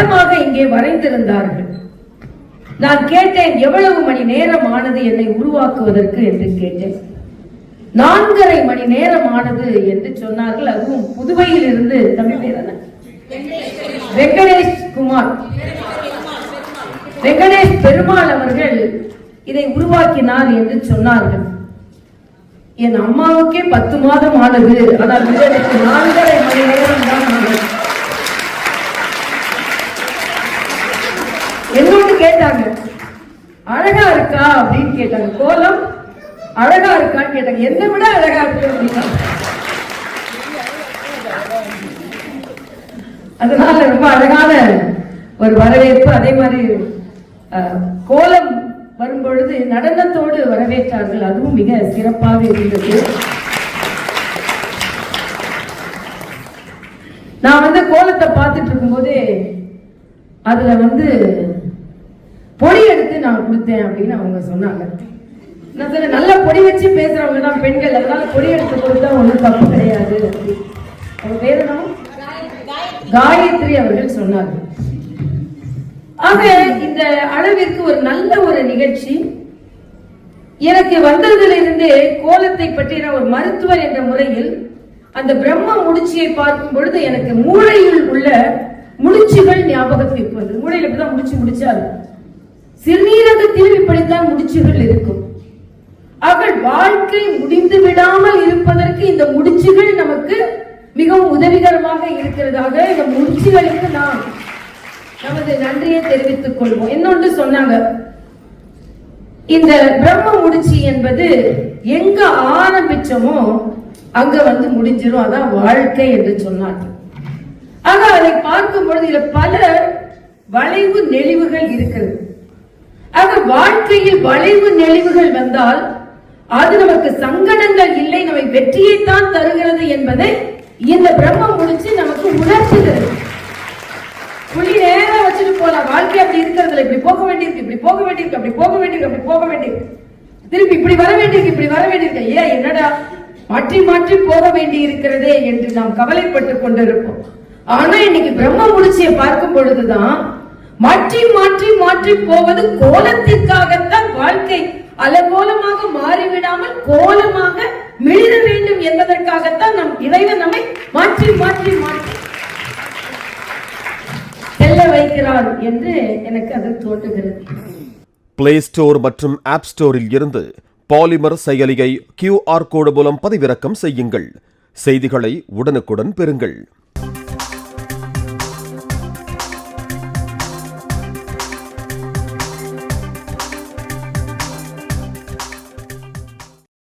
படமாக இங்கே வரைந்திருந்தார்கள். நான் கேட்டேன், எவ்வளவு மணி நேரம் ஆனது என்னை உருவாக்குவதற்கு என்று கேட்டேன். 4.5 மணி நேரம் ஆனது என்று சொன்னார்கள். அதுவும் புதுவையில் இருந்து தமிழ் பேர் வெங்கடேஷ் பெருமாள் அவர்கள் இதை உருவாக்கினார் என்று சொன்னார்கள். என் அம்மாவுக்கே 10 மாதம் ஆனது, ஆனால் 4.5 மணி நேரம் தான் ஆனது. என்னோடு கேட்டாங்க, அழகா இருக்கா அப்படின்னு கேட்டாங்க. கோலம் அழகா இருக்கான்னு கேட்டாங்க. என்னை விட அழகா இருக்கு அப்படின்னா. அதனால ரொம்ப அழகான ஒரு வரவேற்பு. அதே மாதிரி கோலம் வரும்பொழுது நடனத்தோடு வரவேற்றார்கள். அதுவும் மிக சிறப்பாக இருந்தது. நான் கோலத்தை பார்த்துட்டு இருக்கும் போதே அதுல பொடி எடுத்து நான் கொடுத்தேன் அப்படின்னு அவங்க சொன்னாங்க. நான் சொன்ன, நல்ல பொடி வச்சு பேசுறவங்க தான் பெண்கள், அதனால பொடி எடுத்து கொடுத்தா ஒன்றும் தப்பு கிடையாது. அவங்க பேரு காயத்ரி அவர்கள் சொன்னார்கள். ஆக இந்த அளவிற்கு ஒரு நல்ல ஒரு நிகழ்ச்சி எனக்கு வந்ததில் இருந்தே கோலத்தை பற்றின ஒரு மருத்துவர் என்ற முறையில் அந்த பிரம்ம முடிச்சியை பார்க்கும் பொழுது எனக்கு மூளையில் உள்ள முடிச்சுகள் ஞாபகத்திற்கு வந்தது. மூளையில் இப்படிதான் முடிச்சாரு, சிறுநீரகத்தில் இப்படித்தான் முடிச்சுகள் இருக்கும். அவள் வாழ்க்கை முடிந்து விடாமல் இருப்பதற்கு இந்த முடிச்சுகள் நமக்கு மிகவும் உதவிகரமாக இருக்கிறதாக இந்த முடிச்சுகளுக்கு நாம் நமது நன்றியை தெரிவித்துக் கொள்வோம். இன்னொன்று சொன்னாங்க, இந்த பிரம்ம முடிச்சி என்பது எங்க ஆரம்பிச்சோமோ அங்க முடிஞ்சிடும், அதான் வாழ்க்கை என்று சொன்னாங்க. ஆக அதை பார்க்கும் பொழுது இதுல பல வளைவு நெளிவுகள் இருக்கிறது. ஆக வாழ்க்கையில் வளைவு நெளிவுகள் வந்தால் அது நமக்கு சங்கடங்கள் இல்லை, நம்மை வெற்றியைத்தான் தருகிறது என்பதை இந்த பிரம்ம முடிச்சு நமக்கு உணர்த்துகிறது. புள்ளி நேரம் வச்சுட்டு போலாம். வாழ்க்கை அப்படி இருக்கிறதுல இப்படி போக வேண்டியிருக்கு, இப்படி போக வேண்டியிருக்கு, அப்படி போக வேண்டியிருக்கு, அப்படி போக வேண்டியிருக்கு, திருப்பி இப்படி வர வேண்டியிருக்கு, இப்படி வர வேண்டியிருக்கு. ஏன் என்னடா மாற்றி மாற்றி போக வேண்டி இருக்கிறதே என்று நாம் கவலைப்பட்டு கொண்டிருப்போம். ஆனா இன்னைக்கு பிரம்ம முடிச்சியை பார்க்கும் பொழுதுதான் மாற்றி மாற்றி மாற்றி போவது கோலத்திற்காகத்தான். வாழ்க்கை அலங்கோலமாக மாறிவிடாமல் கோலமாக மிளிர வேண்டும் என்பதற்காகத்தான் நம் இறைவன் நம்மை மாற்றி மாற்றி மாற்றி செல்ல வைக்கிறார் என்று எனக்கு அது தோன்றுகிறது. பிளே ஸ்டோர் மற்றும் ஆப் ஸ்டோரில் இருந்து பாலிமர் செயலியை QR கோடு மூலம் பதிவிறக்கம் செய்யுங்கள். செய்திகளை உடனுக்குடன் பெறுங்கள்.